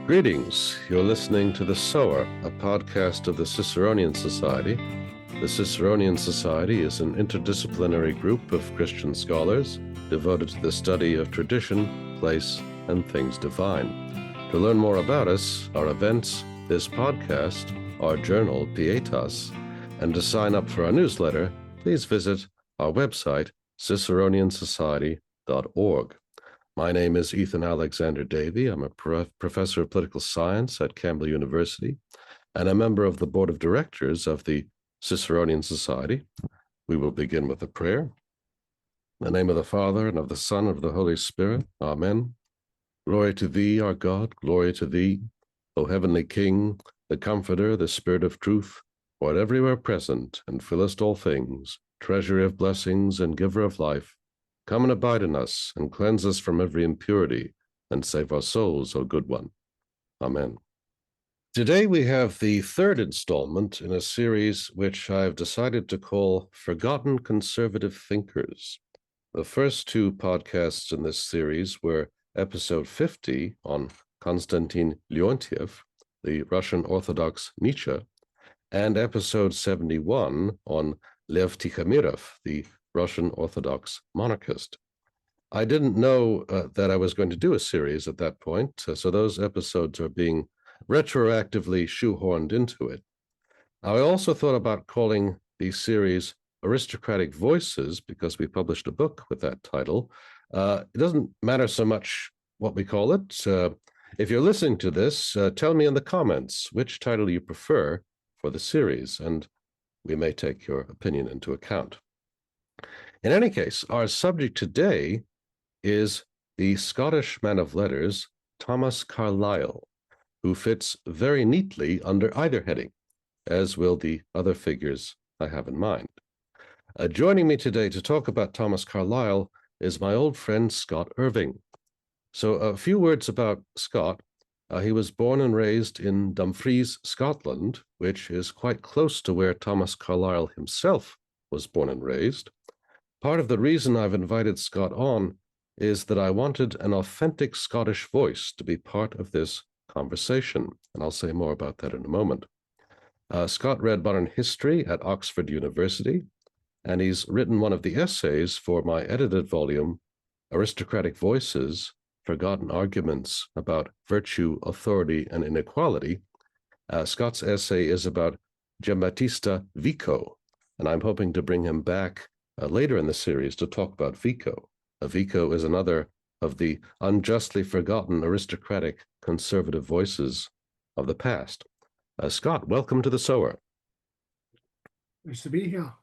Greetings. You're listening to The Sower, a podcast of the Ciceronian Society. The Ciceronian Society is an interdisciplinary group of Christian scholars devoted to the study of tradition, place, and things divine. To learn more about us, our events, this podcast, our journal, Pietas, and to sign up for our newsletter, please visit our website, ciceroniansociety.org. My name is Ethan Alexander-Davey. I'm a professor of political science at Campbell University and a member of the board of directors of the Ciceronian Society. We will begin with a prayer. In the name of the Father, and of the Son, and of the Holy Spirit. Amen. Glory to thee, our God. Glory to thee, O heavenly King, the Comforter, the Spirit of truth, who art everywhere present and fillest all things, treasury of blessings and giver of life. Come and abide in us, and cleanse us from every impurity, and save our souls, O good one. Amen. Today we have the third installment in a series which I've decided to call Forgotten Conservative Thinkers. The first two podcasts in this series were episode 50 on Konstantin Leontiev, the Russian Orthodox Nietzsche, and episode 71 on Lev Tikhomirov, the Russian Orthodox monarchist. I didn't know that I was going to do a series at that point, so those episodes are being retroactively shoehorned into it. I also thought about calling the series Aristocratic Voices because we published a book with that title. It doesn't matter so much what we call it. If you're listening to this, tell me in the comments which title you prefer for the series, and we may take your opinion into account. In any case, our subject today is the Scottish man of letters, Thomas Carlyle, who fits very neatly under either heading, as will the other figures I have in mind. Joining me today to talk about Thomas Carlyle is my old friend Scott Irving. So a few words about Scott. He was born and raised in Dumfries, Scotland, which is quite close to where Thomas Carlyle himself was born and raised. Part of the reason I've invited Scott on is that I wanted an authentic Scottish voice to be part of this conversation, and I'll say more about that in a moment. Scott read modern history at Oxford University, and he's written one of the essays for my edited volume, Aristocratic Voices, Forgotten Arguments about Virtue, Authority, and Inequality. Scott's essay is about Giambattista Vico, and I'm hoping to bring him back later in the series to talk about Vico. Vico is another of the unjustly forgotten aristocratic conservative voices of the past. Scott, welcome to the Sower. Nice to be here.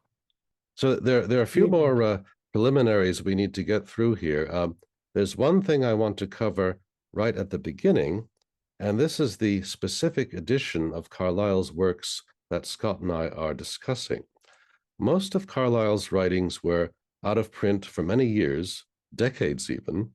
So there are a few more preliminaries we need to get through here. There's one thing I want to cover right at the beginning, and this is the specific edition of Carlyle's works that Scott and I are discussing. Most of Carlyle's writings were out of print for many years, decades even,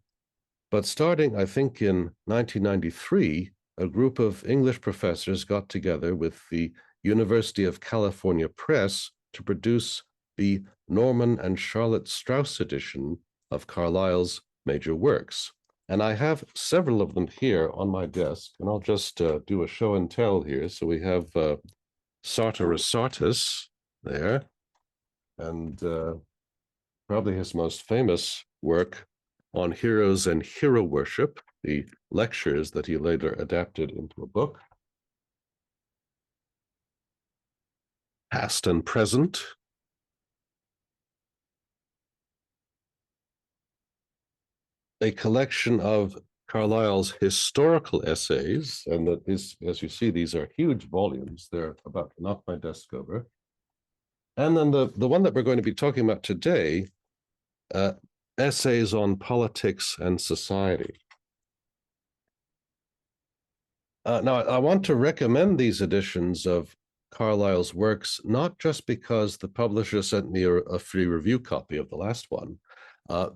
but starting, I think, in 1993, a group of English professors got together with the University of California Press to produce the Norman and Charlotte Strauss edition of Carlyle's major works. And I have several of them here on my desk, and I'll just do a show and tell here. So we have Sartor Resartus there, and probably his most famous work on heroes and hero worship, the lectures that he later adapted into a book. Past and Present. A collection of Carlyle's historical essays, and that is, as you see, these are huge volumes. They're about to knock my desk over. And then the one that we're going to be talking about today, Essays on Politics and Society. Now, I want to recommend these editions of Carlyle's works, not just because the publisher sent me a free review copy of the last one.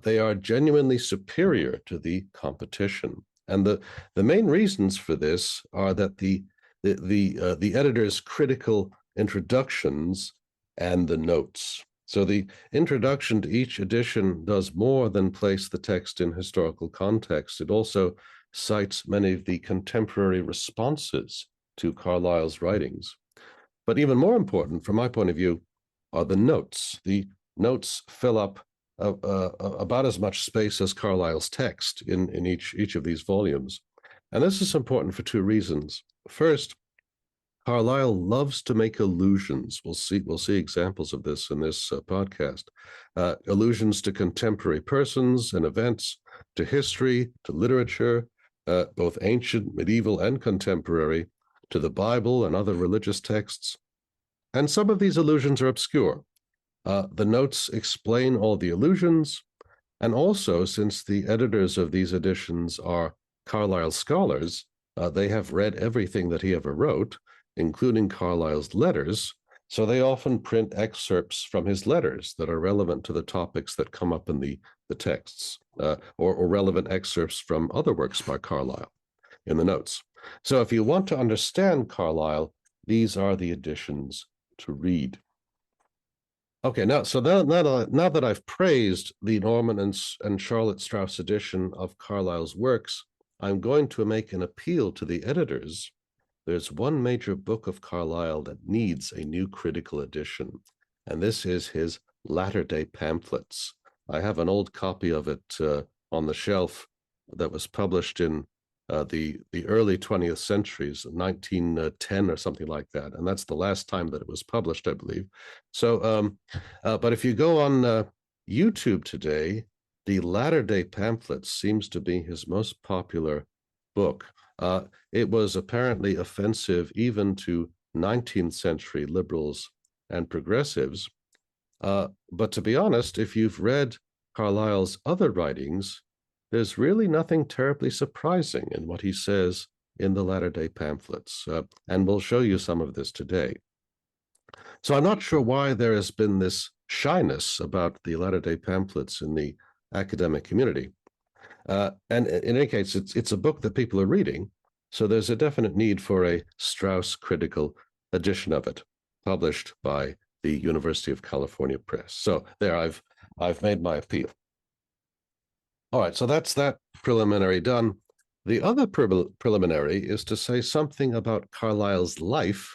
They are genuinely superior to the competition. And the main reasons for this are that the editor's critical introductions and the notes. So the introduction to each edition does more than place the text in historical context. It also cites many of the contemporary responses to Carlyle's writings. But even more important, from my point of view, are the notes. The notes fill up about as much space as Carlyle's text in each of these volumes. And this is important for two reasons. First, Carlyle loves to make allusions. We'll see examples of this in this podcast. Allusions to contemporary persons and events, to history, to literature, both ancient, medieval, and contemporary, to the Bible and other religious texts. And some of these allusions are obscure. The notes explain all the allusions, and also, since the editors of these editions are Carlyle scholars, they have read everything that he ever wrote, including Carlyle's letters, so they often print excerpts from his letters that are relevant to the topics that come up in the texts, or relevant excerpts from other works by Carlyle in the notes. So if you want to understand Carlyle, these are the editions to read. Okay, now that I've praised the Norman and Charlotte Strauss edition of Carlyle's works, I'm going to make an appeal to the editors. There's one major book of Carlyle that needs a new critical edition, and this is his latter-day pamphlets. I have an old copy of it on the shelf that was published in the early 20th centuries, 1910 or something like that, and that's the last time that it was published, I believe. So, but if you go on YouTube today, the latter-day pamphlets seems to be his most popular book. It was apparently offensive even to 19th century liberals and progressives. But to be honest, if you've read Carlyle's other writings, there's really nothing terribly surprising in what he says in the latter-day pamphlets, and we'll show you some of this today. So I'm not sure why there has been this shyness about the latter-day pamphlets in the academic community. And in any case, it's a book that people are reading, so there's a definite need for a Strauss critical edition of it, published by the University of California Press. So there, I've made my appeal. All right, so that's that preliminary done. The other preliminary is to say something about Carlyle's life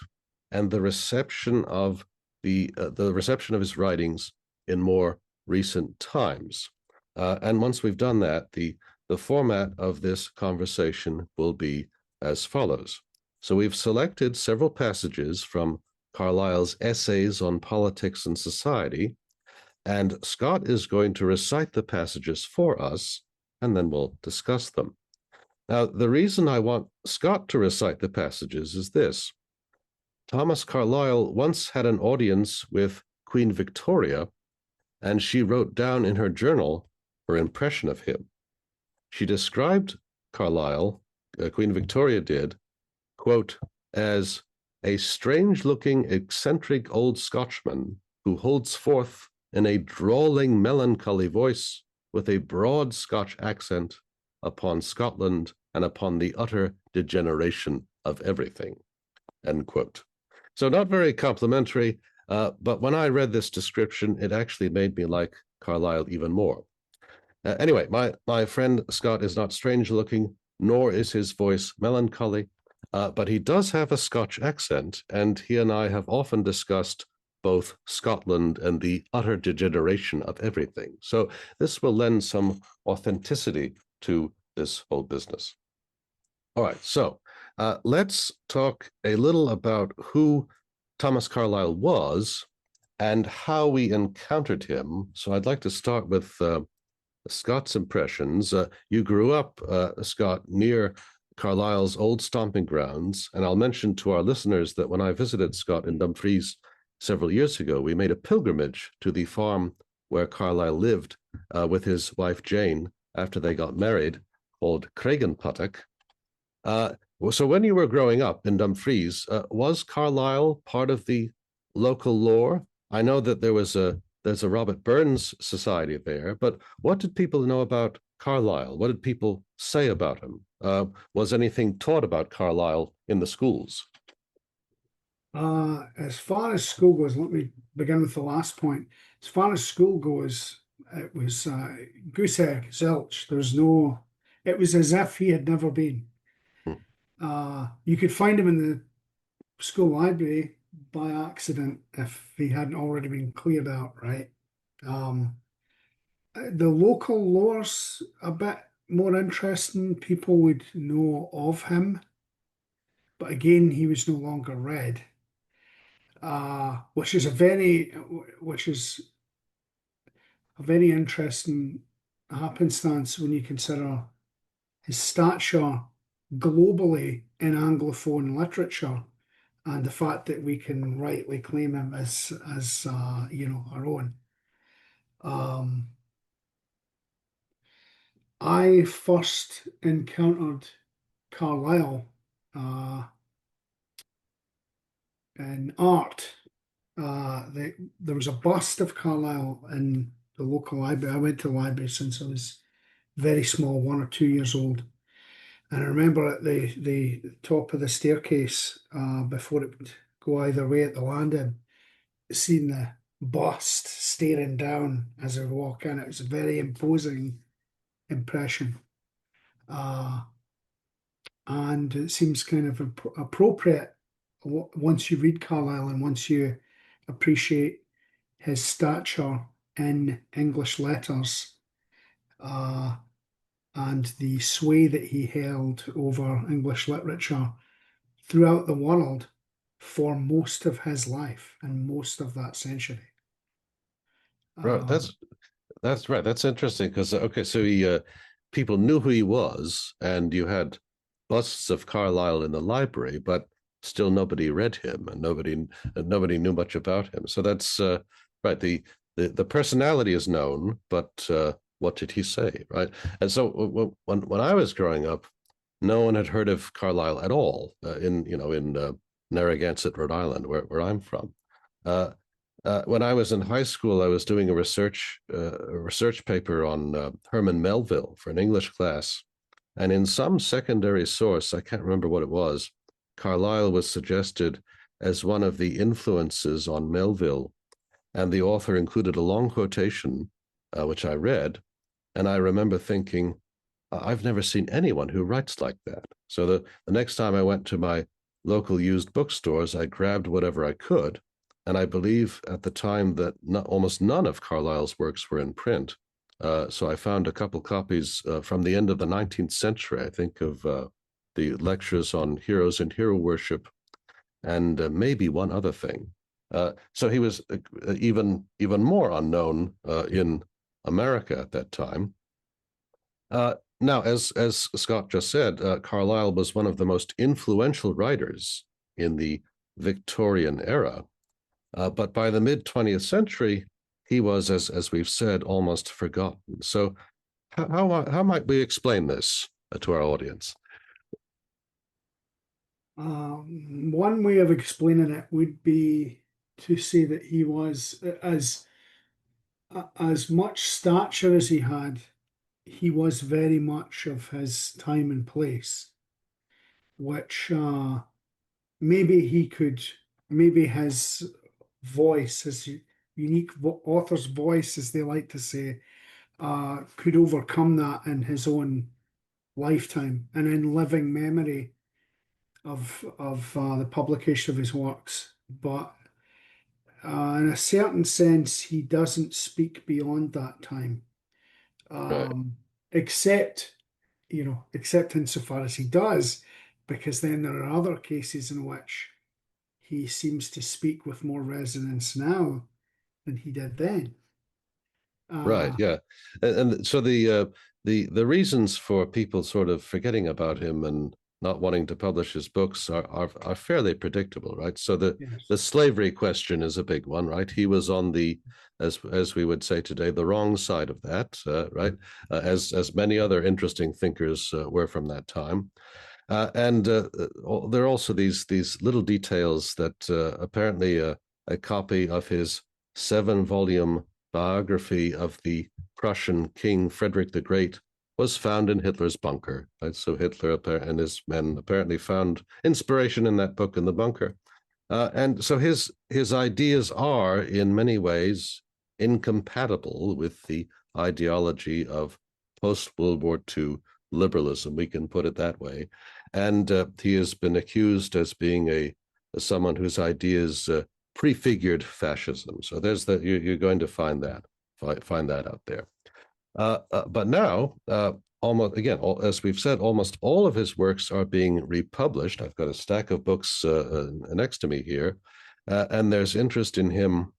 and the reception of his writings in more recent times. And once we've done that, the format of this conversation will be as follows. So we've selected several passages from Carlyle's Essays on Politics and Society, and Scott is going to recite the passages for us, and then we'll discuss them. Now, the reason I want Scott to recite the passages is this. Thomas Carlyle once had an audience with Queen Victoria, and she wrote down in her journal her impression of him. She described Carlyle, Queen Victoria did, quote, as a strange-looking, eccentric old Scotchman who holds forth in a drawling, melancholy voice with a broad Scotch accent upon Scotland and upon the utter degeneration of everything, end quote. So not very complimentary, but when I read this description, it actually made me like Carlyle even more. Anyway, my friend Scott is not strange-looking, nor is his voice melancholy, but he does have a Scotch accent, and he and I have often discussed both Scotland and the utter degeneration of everything. So this will lend some authenticity to this whole business. All right, so let's talk a little about who Thomas Carlyle was and how we encountered him. So I'd like to start with Scott's impressions. You grew up, Scott, near Carlyle's old stomping grounds, and I'll mention to our listeners that when I visited Scott in Dumfries several years ago, we made a pilgrimage to the farm where Carlyle lived with his wife Jane after they got married, called Craigenputtock. So when you were growing up in Dumfries, was Carlyle part of the local lore? I know that there's a Robert Burns Society there, but what did people know about Carlyle? What did people say about him? Was anything taught about Carlyle in the schools? As far as school goes, let me begin with the last point. As far as school goes, it was Goosehead, Zilch. There's no it was as if he had never been. Hmm. You could find him in the school library by accident if he hadn't already been cleared out, right? Um, the local lore's a bit more interesting. People would know of him, but again, he was no longer read, which is a very interesting happenstance when you consider his stature globally in Anglophone literature and the fact that we can rightly claim him as our own. Um, I first encountered Carlyle in art. There was a bust of Carlyle in the local library. I went to the library since I was very small, 1 or 2 years old. And I remember at the top of the staircase, before it would go either way at the landing, seeing the bust staring down as I walk in. It was a very imposing impression. And it seems kind of appropriate once you read Carlyle and once you appreciate his stature in English letters, and the sway that he held over English literature throughout the world for most of his life and most of that century. Right. Um, That's right. That's interesting because okay, so he people knew who he was, and you had busts of Carlyle in the library, but still nobody read him, and nobody knew much about him. So that's right. The personality is known, but what did he say, right? And so when I was growing up, no one had heard of Carlyle at all in Narragansett, Rhode Island, where I'm from. Uh, when I was in high school, I was doing a research paper on Herman Melville for an English class, and in some secondary source, I can't remember what it was, Carlyle was suggested as one of the influences on Melville, and the author included a long quotation, which I read, and I remember thinking, I've never seen anyone who writes like that. So the next time I went to my local used bookstores, I grabbed whatever I could. And I believe at the time that almost none of Carlyle's works were in print. So I found a couple copies from the end of the 19th century, I think, of the lectures on heroes and hero worship, and maybe one other thing. So he was even more unknown in America at that time. Now, as Scott just said, Carlyle was one of the most influential writers in the Victorian era. But by the mid 20th century, he was, as we've said, almost forgotten. So, how might we explain this to our audience? One way of explaining it would be to say that he was as much stature as he had. He was very much of his time and place, which maybe his voice, his unique author's voice, as they like to say, could overcome that in his own lifetime and in living memory of the publication of his works. But in a certain sense, he doesn't speak beyond that time, Right, except except insofar as he does, because then there are other cases in which he seems to speak with more resonance now than he did then. right, Uh, yeah, and so the reasons for people sort of forgetting about him and not wanting to publish his books are fairly predictable, right? So yes. the slavery question is a big one, right? He was on the, as we would say today, the wrong side of that, right? As many other interesting thinkers were from that time. And there are also these little details that apparently a copy of his 7-volume biography of the Prussian King Frederick the Great was found in Hitler's bunker. Right? So Hitler and his men apparently found inspiration in that book in the bunker. And so his ideas are in many ways incompatible with the ideology of post-World War II liberalism, we can put it that way. And he has been accused as being someone whose ideas prefigured fascism. So there's that. You're going to find that out there. But now, almost again, as we've said, almost all of his works are being republished. I've got a stack of books next to me here, and there's interest in him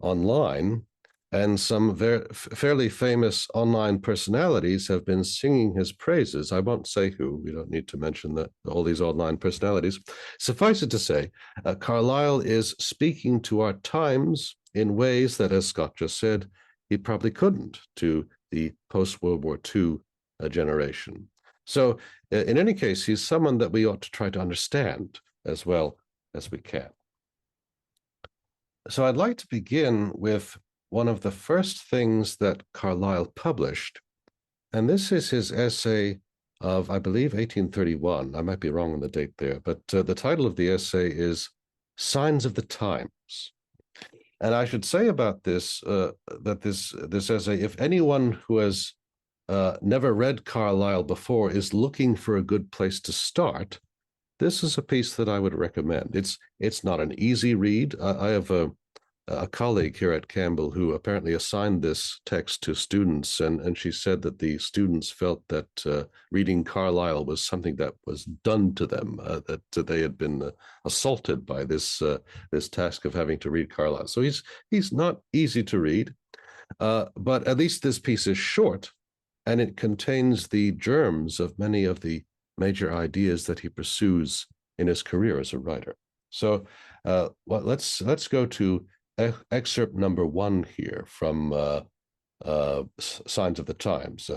online, and some fairly famous online personalities have been singing his praises. I won't say who. We don't need to mention all these online personalities. Suffice it to say, Carlyle is speaking to our times in ways that, as Scott just said, he probably couldn't to the post-World War II generation. So in any case, he's someone that we ought to try to understand as well as we can. So I'd like to begin with one of the first things that Carlyle published, and this is his essay of, I believe, 1831. I might be wrong on the date there, but the title of the essay is Signs of the Times. And I should say about this, that this essay, if anyone who has never read Carlyle before is looking for a good place to start, this is a piece that I would recommend. It's not an easy read. I have a colleague here at Campbell who apparently assigned this text to students, and she said that the students felt that reading Carlyle was something that was done to them, that they had been assaulted by this task of having to read Carlyle. So he's not easy to read, but at least this piece is short, and it contains the germs of many of the major ideas that he pursues in his career as a writer. So let's go to excerpt number 1 here from Signs of the Times.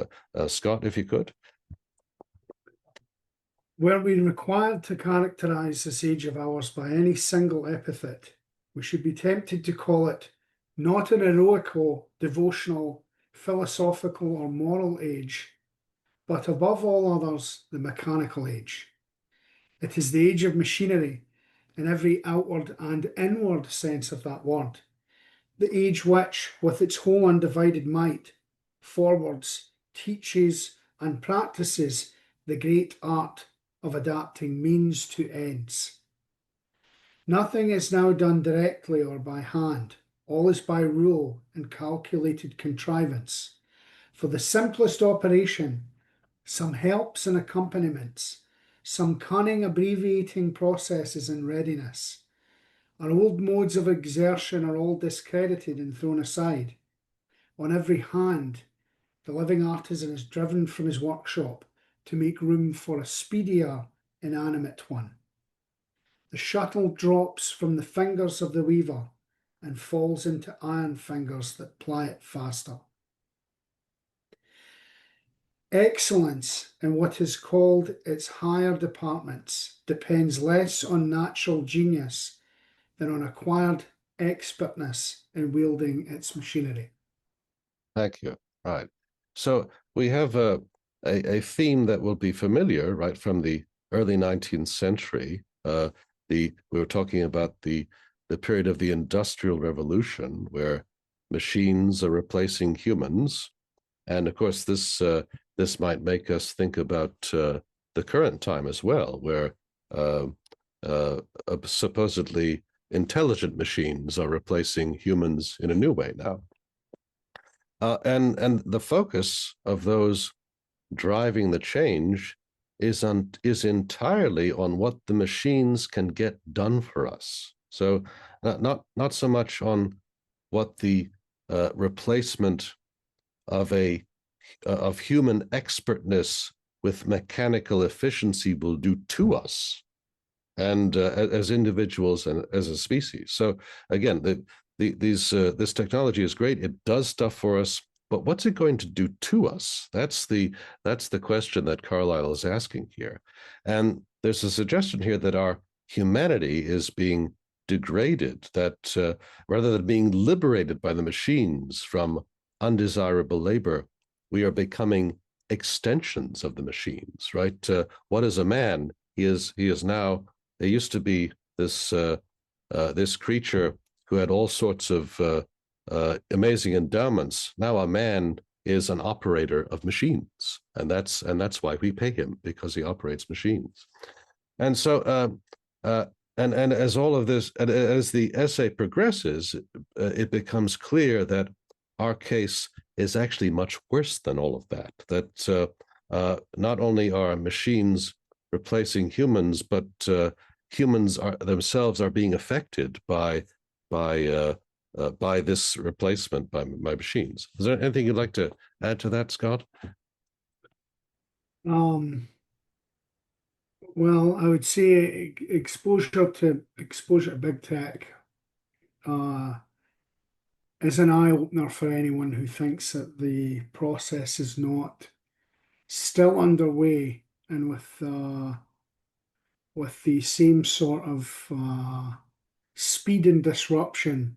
Scott, if you could. Were we required to characterize this age of ours by any single epithet, we should be tempted to call it not an heroical, devotional, philosophical, or moral age, but above all others, the mechanical age. It is the age of machinery in every outward and inward sense of that word, the age which, with its whole undivided might, forwards, teaches, and practices the great art of adapting means to ends. Nothing is now done directly or by hand. All is by rule and calculated contrivance. For the simplest operation, some helps and accompaniments, some cunning abbreviating processes in readiness. Our old modes of exertion are all discredited and thrown aside. On every hand, the living artisan is driven from his workshop to make room for a speedier, inanimate one. The shuttle drops from the fingers of the weaver and falls into iron fingers that ply it faster. Excellence in what is called its higher departments depends less on natural genius than on acquired expertness in wielding its machinery. Thank you. Right. So we have a theme that will be familiar, right, from the early 19th century. We were talking about the period of the Industrial Revolution, where machines are replacing humans, and of course this might make us think about the current time as well, where supposedly intelligent machines are replacing humans in a new way now. And the focus of those driving the change is entirely on what the machines can get done for us. So not so much on what the replacement of human expertness with mechanical efficiency will do to us, and as individuals and as a species. So again, this technology is great. It does stuff for us, but what's it going to do to us? That's the question that Carlyle is asking here. And there's a suggestion here that our humanity is being degraded, that rather than being liberated by the machines from undesirable labor, we are becoming extensions of the machines, right? What is a man? He is now. There used to be this creature who had all sorts of amazing endowments. Now a man is an operator of machines, and that's why we pay him, because he operates machines. And so, and as all of this, and as the essay progresses, it becomes clear that our case is actually much worse than all of that. That not only are machines replacing humans, but humans themselves are being affected by this replacement by machines. Is there anything you'd like to add to that, Scott? Well, I would say exposure to big tech is an eye opener for anyone who thinks that the process is not still underway, and with the same sort of speed and disruption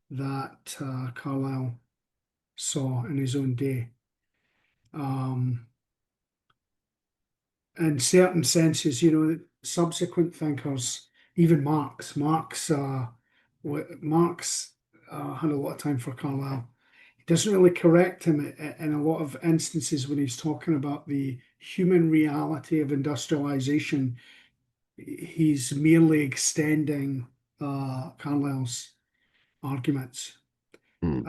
that Carlyle saw in his own day. In certain senses, subsequent thinkers, even Marx had a lot of time for Carlyle. He doesn't really correct him in a lot of instances when he's talking about the human reality of industrialization. He's merely extending Carlyle's arguments. Hmm.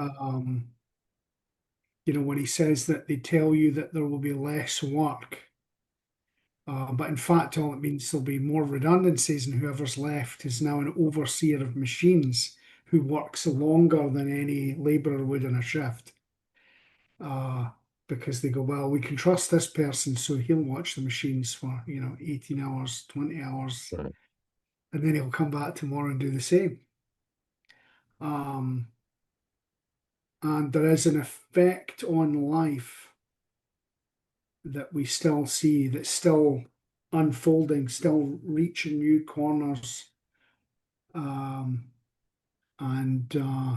When he says that they tell you that there will be less work, but in fact, all it means there'll be more redundancies, and whoever's left is now an overseer of machines who works longer than any laborer would in a shift. Because they go, well, we can trust this person, so he'll watch the machines for 18 hours, 20 hours, Right. and then he'll come back tomorrow and do the same. And there is an effect on life that we still see, that's still unfolding, still reaching new corners, and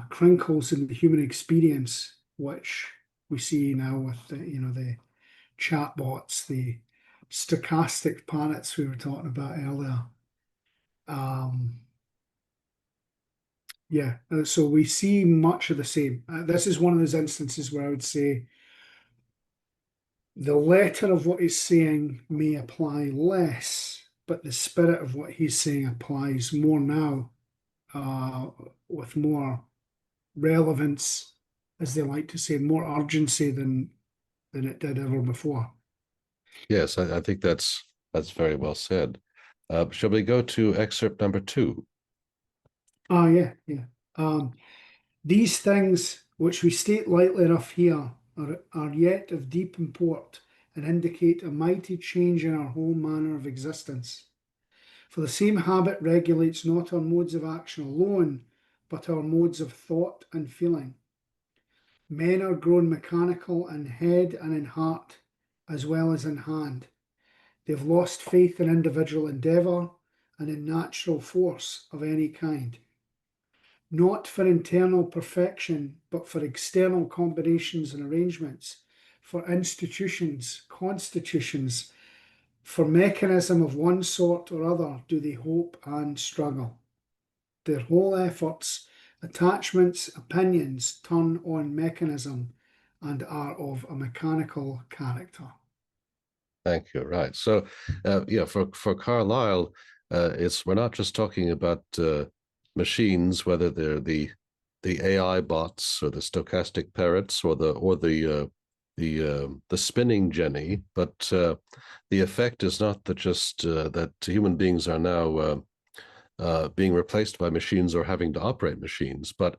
crinkles in the human experience, which we see now with the chatbots, the stochastic parrots we were talking about earlier. So we see much of the same. This is one of those instances where I would say the letter of what he's saying may apply less, but the spirit of what he's saying applies more now, with more relevance, as they like to say, more urgency than it did ever before. Yes, I think that's very well said. Shall we go to excerpt number 2? Yeah. These things, which we state lightly enough here, are yet of deep import, and indicate a mighty change in our whole manner of existence. For the same habit regulates not our modes of action alone, but our modes of thought and feeling. Men are grown mechanical in head and in heart, as well as in hand. They've lost faith in individual endeavour and in natural force of any kind. Not for internal perfection, but for external combinations and arrangements, for institutions, constitutions, for mechanism of one sort or other do they hope and struggle. Their whole efforts, attachments, opinions turn on mechanism and are of a mechanical character. Thank you. Right. So, for Carlyle, we're not just talking about machines, whether they're the AI bots or the stochastic parrots or the spinning jenny, but the effect is not that just that human beings are now being replaced by machines or having to operate machines, but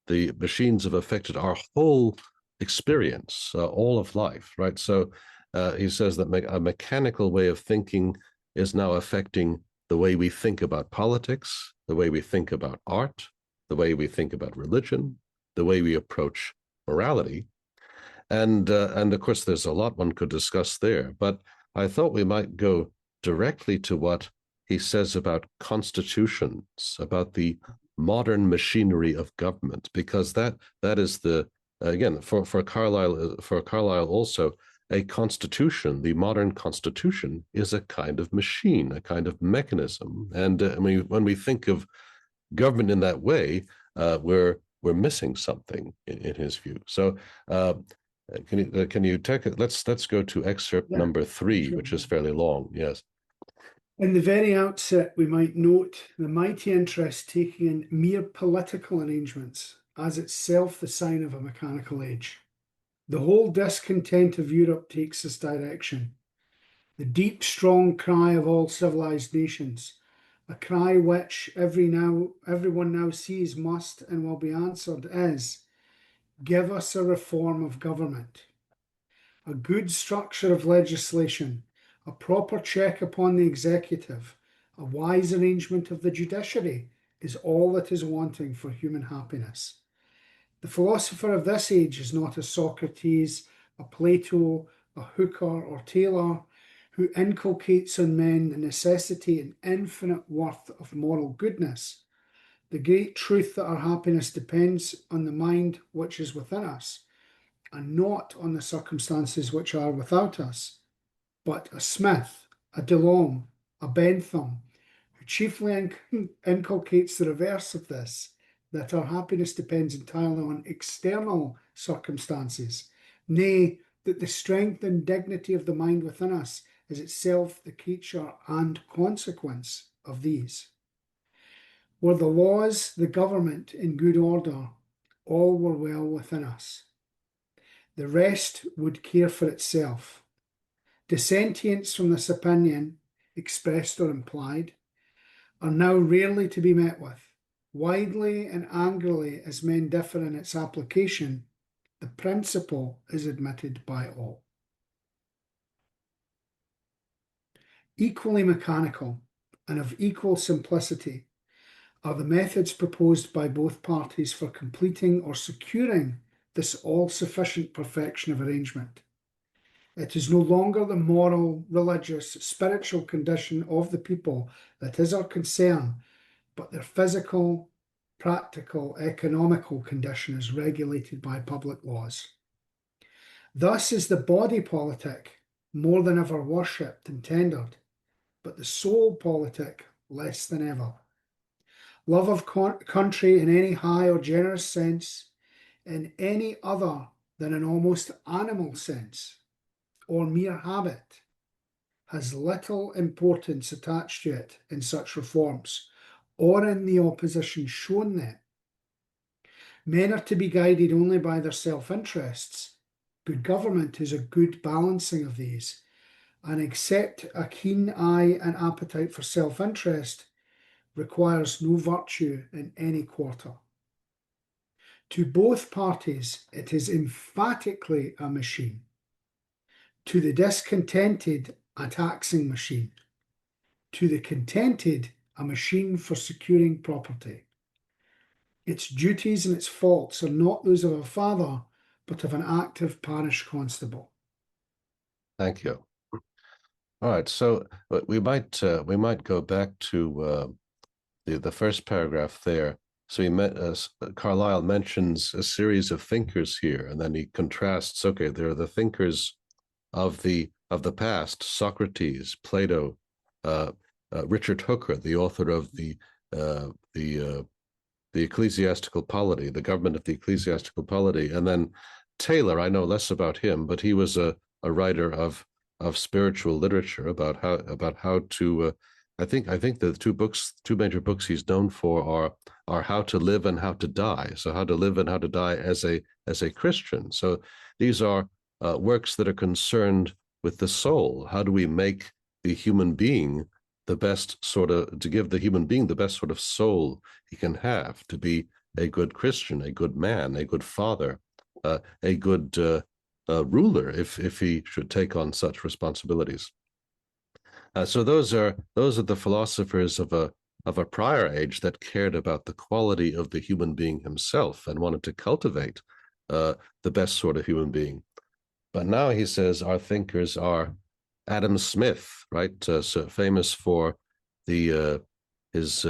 the machines have affected our whole experience, all of life, right? So he says that a mechanical way of thinking is now affecting the way we think about politics, the way we think about art, the way we think about religion, the way we approach morality. And of course, there's a lot one could discuss there, but I thought we might go directly to what he says about constitutions, about the modern machinery of government, because that is again, for Carlyle also, a constitution, the modern constitution, is a kind of machine, a kind of mechanism. And when we think of government in that way, we're missing something in his view. So Can you take it? Let's go to excerpt Yeah, number 3, sure. which is fairly long. Yes. In the very outset, we might note the mighty interest taken in mere political arrangements, as itself the sign of a mechanical age. The whole discontent of Europe takes this direction. The deep, strong cry of all civilized nations, a cry which everyone now sees must and will be answered, is, give us a reform of government, a good structure of legislation, a proper check upon the executive, a wise arrangement of the judiciary is all that is wanting for human happiness. The philosopher of this age is not a Socrates, a Plato, a Hooker, or Taylor, who inculcates on men the necessity and infinite worth of moral goodness, the great truth that our happiness depends on the mind which is within us, and not on the circumstances which are without us, but a Smith, a Delorme, a Bentham, who chiefly inculcates the reverse of this, that our happiness depends entirely on external circumstances, nay, that the strength and dignity of the mind within us is itself the creature and consequence of these. Were the laws, the government in good order, all were well within us. The rest would care for itself. Dissentients from this opinion, expressed or implied, are now rarely to be met with. Widely and angrily as men differ in its application, the principle is admitted by all. Equally mechanical and of equal simplicity are the methods proposed by both parties for completing or securing this all-sufficient perfection of arrangement. It is no longer the moral, religious, spiritual condition of the people that is our concern, but their physical, practical, economical condition is regulated by public laws. Thus is the body politic more than ever worshipped and tendered, but the soul politic less than ever. Love of country in any high or generous sense, in any other than an almost animal sense, or mere habit, has little importance attached to it in such reforms, or in the opposition shown them. Men are to be guided only by their self-interests. Good government is a good balancing of these, and except a keen eye and appetite for self-interest, requires no virtue in any quarter. To both parties, it is emphatically a machine. To the discontented, a taxing machine. To the contented, a machine for securing property. Its duties and its faults are not those of a father, but of an active parish constable. Thank you. All right, so we might go back to the first paragraph there. So Carlyle mentions a series of thinkers here, and then he contrasts. Okay, there are the thinkers of the past: Socrates, Plato, Richard Hooker, the author of the ecclesiastical polity, the government of the ecclesiastical polity, and then Taylor. I know less about him, but he was a writer of spiritual literature about how to. I think the two major books he's known for are How to Live and How to Die. So How to Live and How to Die as a Christian. So these are works that are concerned with the soul. How do we make the human being to give the human being the best sort of soul he can have, to be a good Christian, a good man, a good father, a good ruler if he should take on such responsibilities. So those are the philosophers of a prior age that cared about the quality of the human being himself and wanted to cultivate the best sort of human being. But now he says our thinkers are Adam Smith, right? So famous for his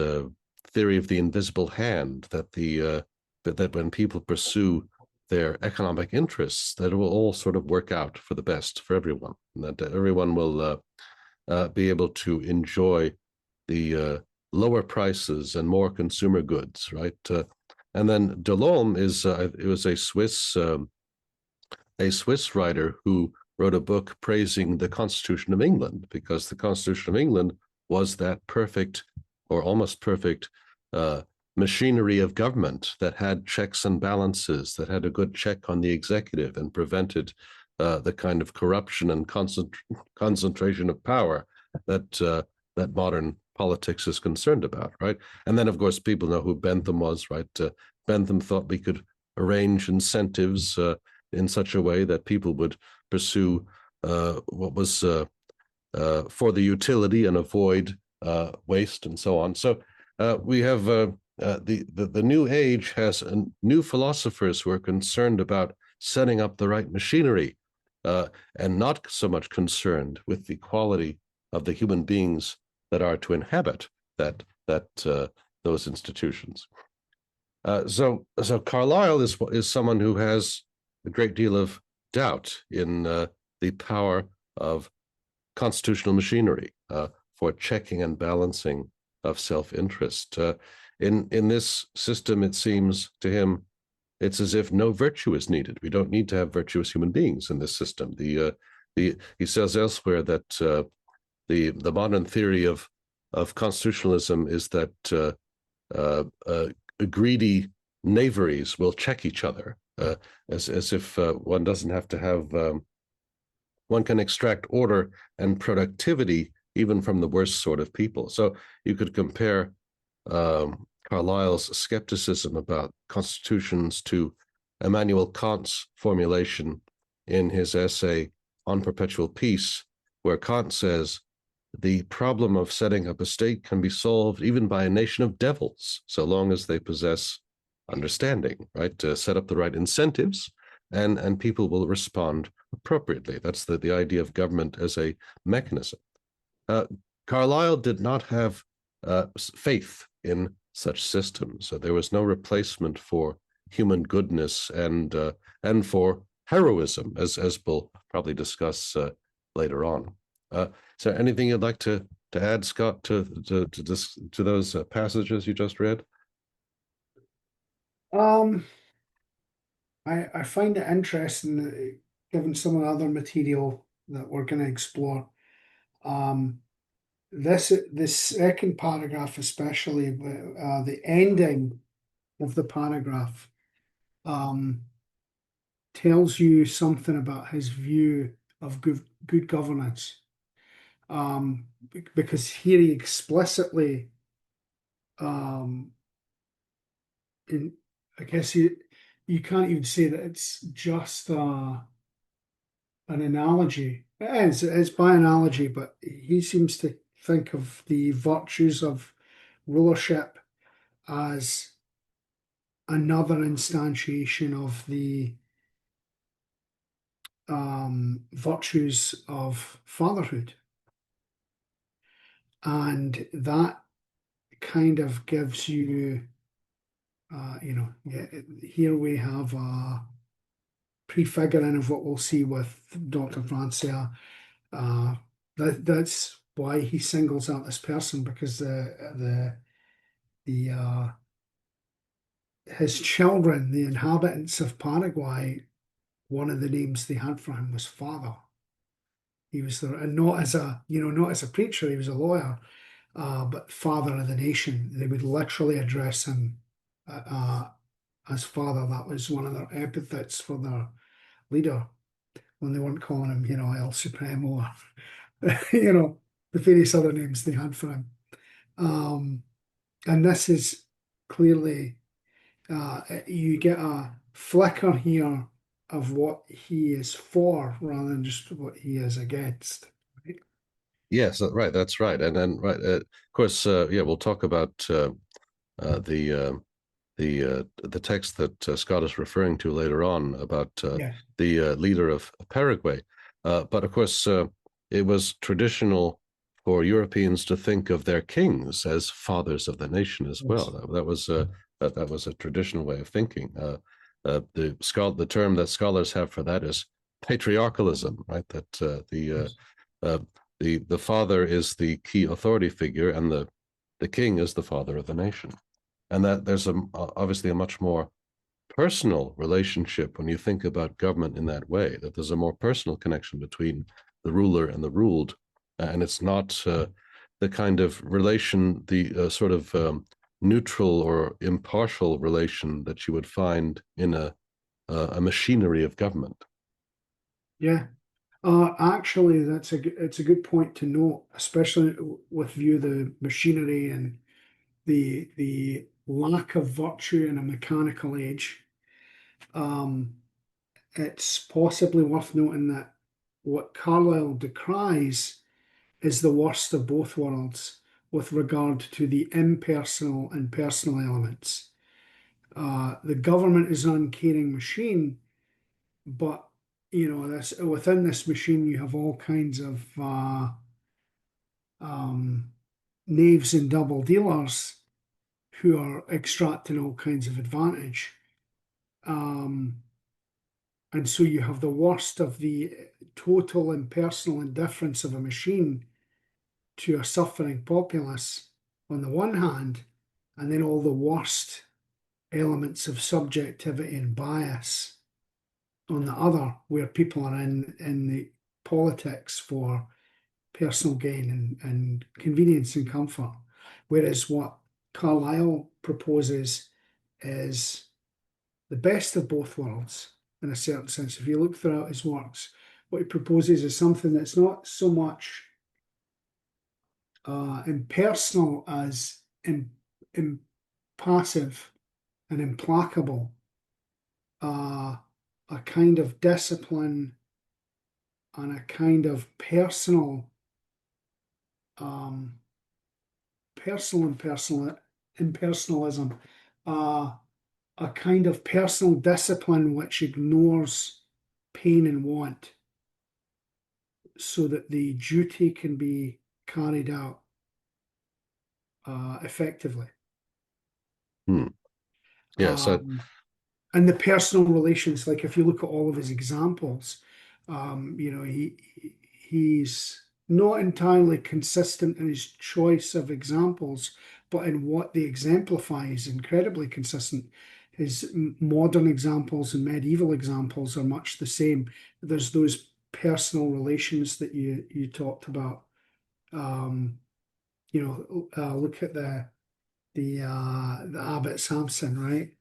theory of the invisible hand, that when people pursue their economic interests, that it will all sort of work out for the best for everyone, and that everyone will be able to enjoy the lower prices and more consumer goods, right? And then Delorme it was a Swiss a Swiss writer who wrote a book praising the Constitution of England, because the Constitution of England was that perfect or almost perfect machinery of government that had checks and balances, that had a good check on the executive and prevented the kind of corruption and concentration of power that modern politics is concerned about, right? And then, of course, people know who Bentham was, right? Bentham thought we could arrange incentives in such a way that people would pursue what was for the utility and avoid waste and so on. So we have the new age has new philosophers who are concerned about setting up the right machinery and not so much concerned with the quality of the human beings that are to inhabit those institutions. So Carlyle is someone who has a great deal of doubt in the power of constitutional machinery for checking and balancing of self-interest. In this system, it seems to him, it's as if no virtue is needed. We don't need to have virtuous human beings in this system. He says elsewhere that the modern theory of constitutionalism is that greedy knaveries will check each other, as if one doesn't have to have, one can extract order and productivity even from the worst sort of people. So you could compare Carlyle's skepticism about constitutions to Immanuel Kant's formulation in his essay on perpetual peace, where Kant says, the problem of setting up a state can be solved even by a nation of devils, so long as they possess understanding, right? To set up the right incentives, and people will respond appropriately. That's the idea of government as a mechanism. Carlyle did not have faith in such systems. So there was no replacement for human goodness and for heroism, as we'll probably discuss later on. Is there anything you'd like to add, Scott, to those passages you just read? I find it interesting, given some of the other material that we're going to explore. This second paragraph, especially the ending of the paragraph, tells you something about his view of good governance. Because here he explicitly, I guess you can't even say that it's just an analogy. It's by analogy, but he seems to think of the virtues of rulership as another instantiation of the virtues of fatherhood. And that kind of gives you, here we have a prefiguring of what we'll see with Dr. Francia. That's why he singles out this person, because his children, the inhabitants of Paraguay, one of the names they had for him was father. He was there, and not as a preacher, he was a lawyer, but father of the nation. They would literally address him as father. That was one of their epithets for their leader, when they weren't calling him, El Supremo, or, the various other names they had for him. And this is clearly, you get a flicker here of what he is for rather than just what he is against. Right? Yes, right. That's right. And then, right, of course, we'll talk about the text that Scott is referring to later on about the leader of Paraguay. But of course, it was traditional for Europeans to think of their kings as fathers of the nation as well. That was a traditional way of thinking. The term that scholars have for that is patriarchalism, right? That the father is the key authority figure, and the king is the father of the nation, and that there's obviously a much more personal relationship when you think about government in that way, that there's a more personal connection between the ruler and the ruled, and it's not the kind of relation, the sort of neutral or impartial relation that you would find in a machinery of government. Yeah. Actually, it's a good point to note, especially with view of the machinery and the lack of virtue in a mechanical age. It's possibly worth noting that what Carlyle decries is the worst of both worlds with regard to the impersonal and personal elements. The government is an uncaring machine, but within this machine you have all kinds of knaves and double dealers who are extracting all kinds of advantage. And so you have the worst of the total impersonal indifference of a machine to a suffering populace on the one hand, and then all the worst elements of subjectivity and bias on the other, where people are in the politics for personal gain and convenience and comfort. Whereas what Carlyle proposes is the best of both worlds, in a certain sense. If you look throughout his works, what he proposes is something that's not so much impersonal as impassive and implacable, a kind of discipline and a kind of impersonalism, a kind of personal discipline which ignores pain and want so that the duty can be carried out effectively. Yes. And the personal relations, like if you look at all of his examples, he's not entirely consistent in his choice of examples, but in what they exemplify, he's incredibly consistent. His modern examples and medieval examples are much the same. There's those personal relations that you talked about. Look at the Abbot Samson, right?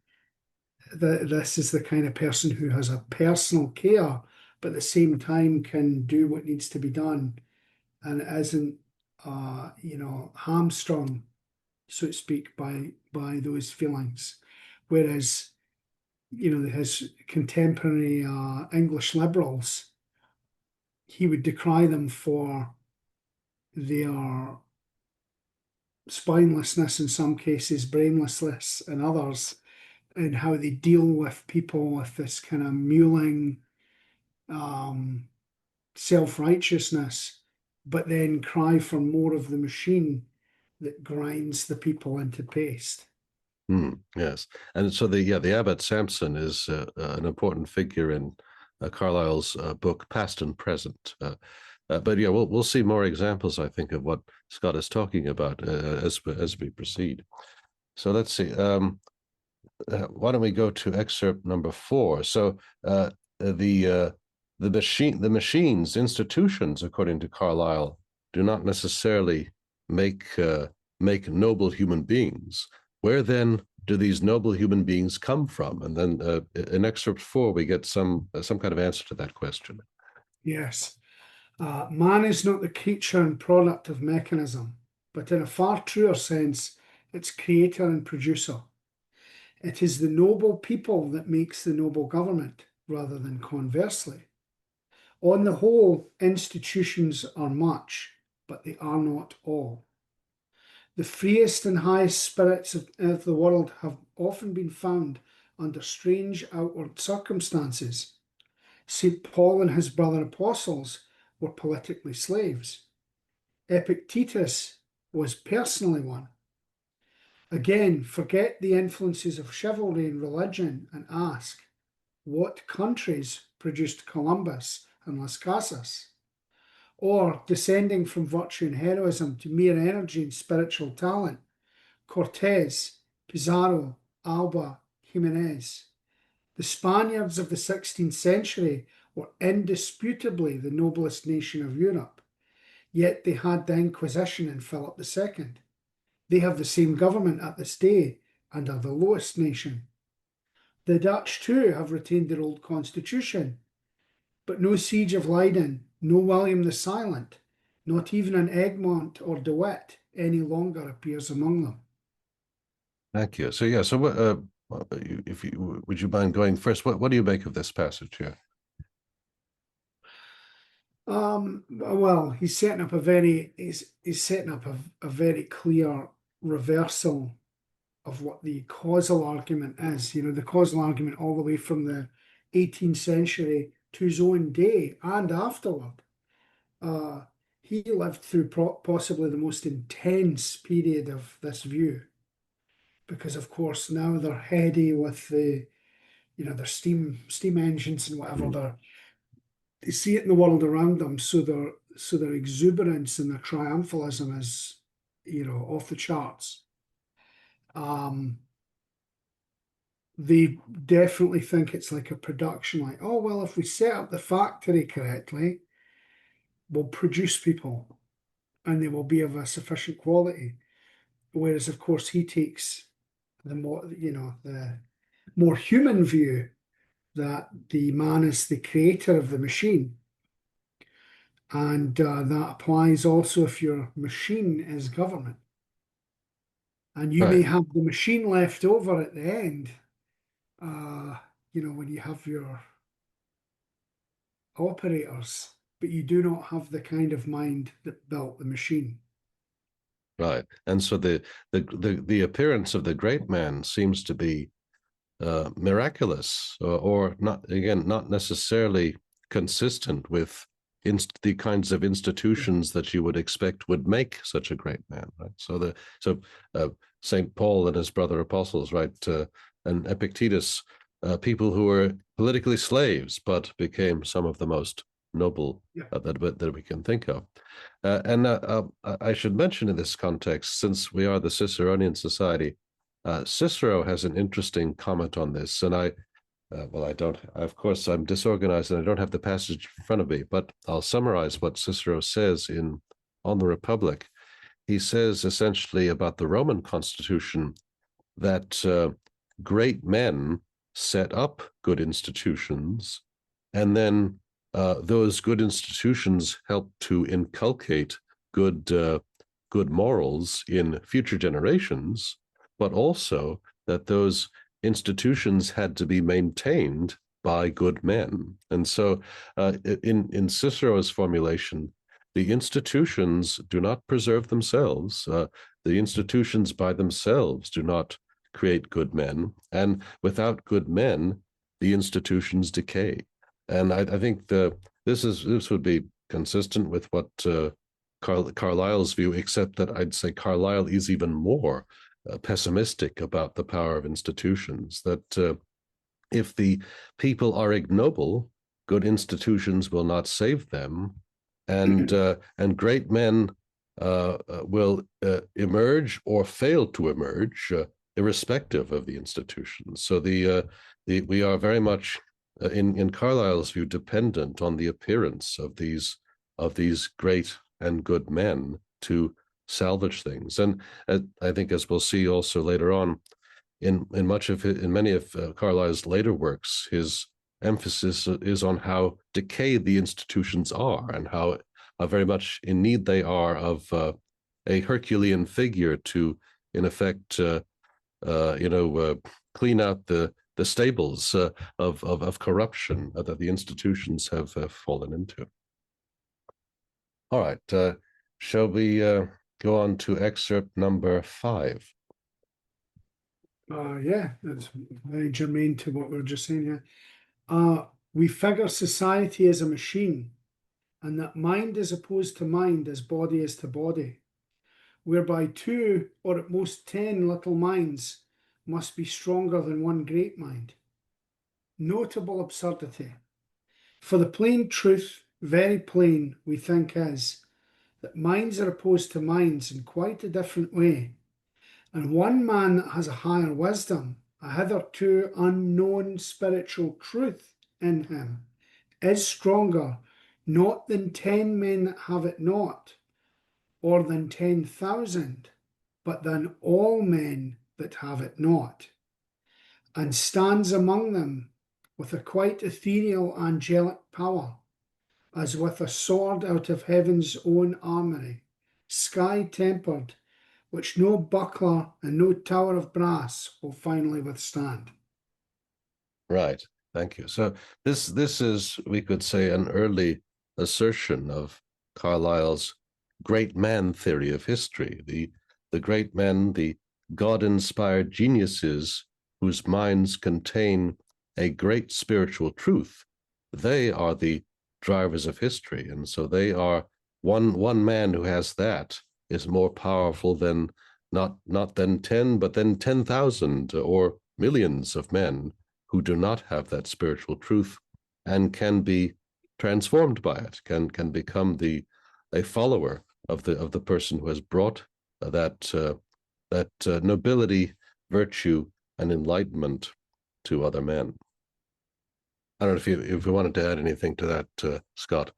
This is the kind of person who has a personal care, but at the same time can do what needs to be done, and isn't, hamstrung, so to speak, by those feelings. Whereas, his contemporary English liberals, he would decry them for their spinelessness in some cases, brainlessness in others, and how they deal with people with this kind of mewling self-righteousness, but then cry for more of the machine that grinds the people into paste. Yes, and so the Abbot Samson is an important figure in Carlyle's book Past and Present. But yeah, we'll see more examples, I think, of what Scott is talking about as we proceed. So let's see. Why don't we go to excerpt number 4? So the machines, institutions, according to Carlyle, do not necessarily make noble human beings. Where then do these noble human beings come from? And then in excerpt 4, we get some kind of answer to that question. Yes. Man is not the creature and product of mechanism, but in a far truer sense, its creator and producer. It is the noble people that makes the noble government, rather than conversely. On the whole, institutions are much, but they are not all. The freest and highest spirits of the world have often been found under strange outward circumstances. St. Paul and his brother apostles were politically slaves. Epictetus was personally one. Again, forget the influences of chivalry and religion and ask, what countries produced Columbus and Las Casas? Or, descending from virtue and heroism to mere energy and spiritual talent, Cortes, Pizarro, Alba, Jimenez. The Spaniards of the 16th century were indisputably the noblest nation of Europe, yet they had the Inquisition in Philip II. They have the same government at this day and are the lowest nation. The Dutch too have retained their old constitution, but no siege of Leiden, no William the Silent, not even an Egmont or De Witt any longer appears among them. Thank you. So yeah, so what, if you would you mind going first? What do you make of this passage here? Well, he's setting up he's setting up a very clear reversal of what the causal argument is. You know, the causal argument all the way from the 18th century to his own day and afterward. He lived through possibly the most intense period of this view, because of course now they're heady with their steam engines and whatever. They see it in the world around them, so their exuberance and their triumphalism is, off the charts. They definitely think it's like a production, like, oh well, if we set up the factory correctly, we'll produce people and they will be of a sufficient quality. Whereas of course he takes the more human view that the man is the creator of the machine. And that applies also if your machine is government. And you may have the machine left over at the end, when you have your operators, but you do not have the kind of mind that built the machine. Right. And so the appearance of the great man seems to be miraculous, or not necessarily consistent with the kinds of institutions that you would expect would make such a great man, right? So Saint Paul and his brother apostles, right, and Epictetus, people who were politically slaves but became some of the most noble that we can think of. And I should mention in this context, since we are the Ciceronian Society, Cicero has an interesting comment on this, and I don't, of course, I'm disorganized and I don't have the passage in front of me, but I'll summarize what Cicero says on the Republic. He says essentially about the Roman constitution that great men set up good institutions, and then those good institutions help to inculcate good morals in future generations, but also that those institutions had to be maintained by good men. And so in Cicero's formulation, the institutions do not preserve themselves. The institutions by themselves do not create good men. And without good men, the institutions decay. And I think this would be consistent with what Carlyle's view, except that I'd say Carlyle is even more pessimistic about the power of institutions, that if the people are ignoble, good institutions will not save them, and great men will emerge or fail to emerge irrespective of the institutions. So we are very much in Carlyle's view dependent on the appearance of these great and good men to salvage things. And I think, as we'll see also later on, in many of Carlyle's later works, his emphasis is on how decayed the institutions are and how very much in need they are of a Herculean figure to, in effect, clean out the stables of corruption that the institutions have fallen into. All right, shall we go on to excerpt number 5? Yeah, that's very germane to what we were just saying here. We figure society as a machine, and that mind is opposed to mind as body is to body, whereby 2 or at most 10 little minds must be stronger than one great mind. Notable absurdity. For the plain truth, very plain, we think is that minds are opposed to minds in quite a different way, and one man that has a higher wisdom a hitherto unknown spiritual truth in him is stronger not than 10 men that have it not, or than 10,000, but than all men that have it not, and stands among them with a quite ethereal angelic power, as with a sword out of heaven's own armoury, sky-tempered, which no buckler and no tower of brass will finally withstand. Right. Thank you. So this is, we could say, an early assertion of Carlyle's great man theory of history. The great men, the God-inspired geniuses whose minds contain a great spiritual truth, they are the drivers of history. And so they are one man who has that is more powerful than not than 10, but then 10,000 or millions of men who do not have that spiritual truth and can be transformed by it, can become a follower of the person who has brought that nobility, virtue, and enlightenment to other men. I don't know if you wanted to add anything to that, Scott.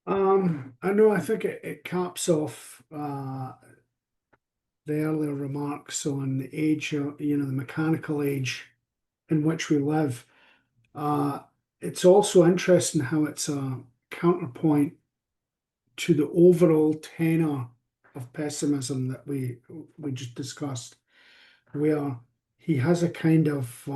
I know, I think it caps off the earlier remarks on the age, the mechanical age in which we live. It's also interesting how it's a counterpoint to the overall tenor of pessimism that we just discussed, where he has a kind of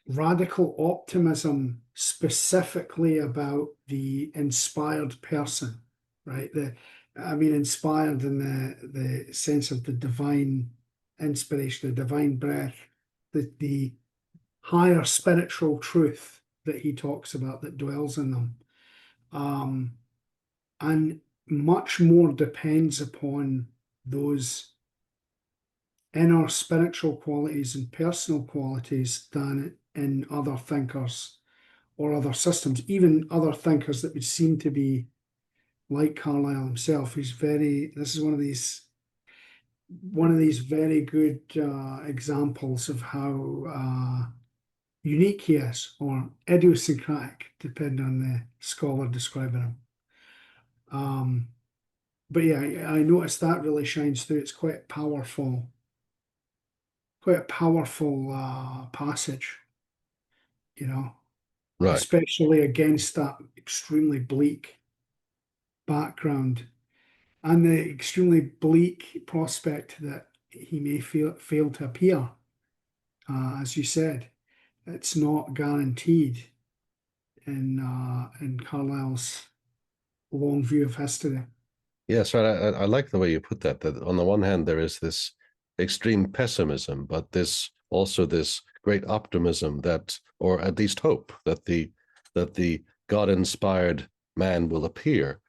radical optimism specifically about the inspired person, right? Inspired in the sense of the divine inspiration, the divine breath, the higher spiritual truth that he talks about that dwells in them. And much more depends upon those inner spiritual qualities and personal qualities than in other thinkers or other systems, even other thinkers that would seem to be like Carlyle himself. This is one of these very good examples of how unique he is, or idiosyncratic, depending on the scholar describing him. But yeah, I noticed that really shines through. It's quite a powerful passage, Right. especially against that extremely bleak background and the extremely bleak prospect that he may fail to appear. As you said, it's not guaranteed in Carlyle's long view of history. Yes, right. I like the way you put that. That on the one hand there is this extreme pessimism, but this great optimism that, or at least hope that the God-inspired man will appear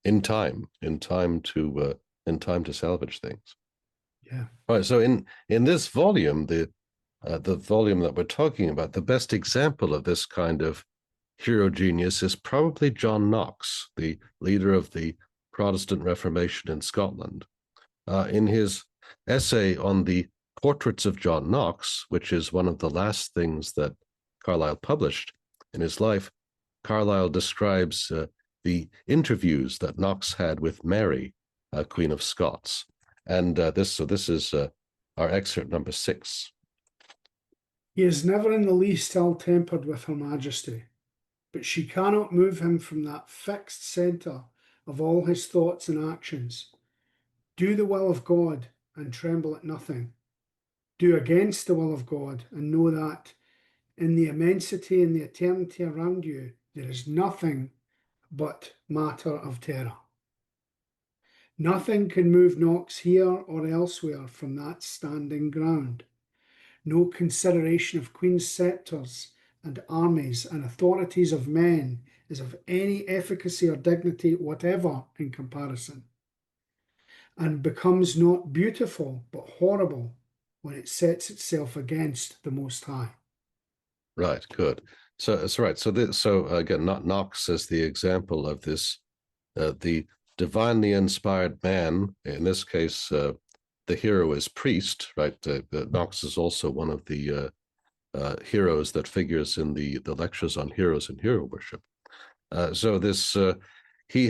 in time to salvage things. Yeah. All right. So in this volume, the volume that we're talking about, the best example of this kind of hero genius is probably John Knox, the leader of the Protestant Reformation in Scotland. In his essay on the Portraits of John Knox, which is one of the last things that Carlyle published in his life, Carlyle describes the interviews that Knox had with Mary, Queen of Scots. And this is our excerpt number 6. He is never in the least ill-tempered with Her Majesty, but she cannot move him from that fixed centre of all his thoughts and actions. Do the will of God and tremble at nothing. Do against the will of God and know that in the immensity and the eternity around you, there is nothing but matter of terror. Nothing can move Knox here or elsewhere from that standing ground. No consideration of queens' sceptres and armies and authorities of men is of any efficacy or dignity whatever in comparison, and becomes not beautiful but horrible when it sets itself against the Most High. Right, good. So that's right. So again, not Knox as the example of this, the divinely inspired man, in this case, the hero is priest, right? Knox is also one of the heroes that figures in the lectures on heroes and hero worship. So this he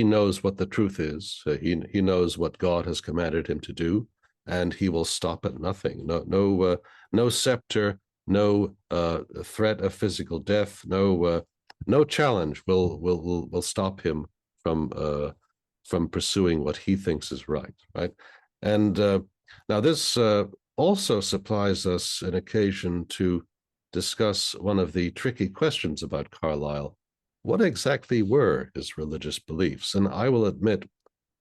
knows what the truth is. He knows what God has commanded him to do, and he will stop at nothing. No scepter, no threat of physical death, no challenge will stop him from pursuing what he thinks is right. Right, and now this also supplies us an occasion to discuss one of the tricky questions about Carlyle. What exactly were his religious beliefs? And I will admit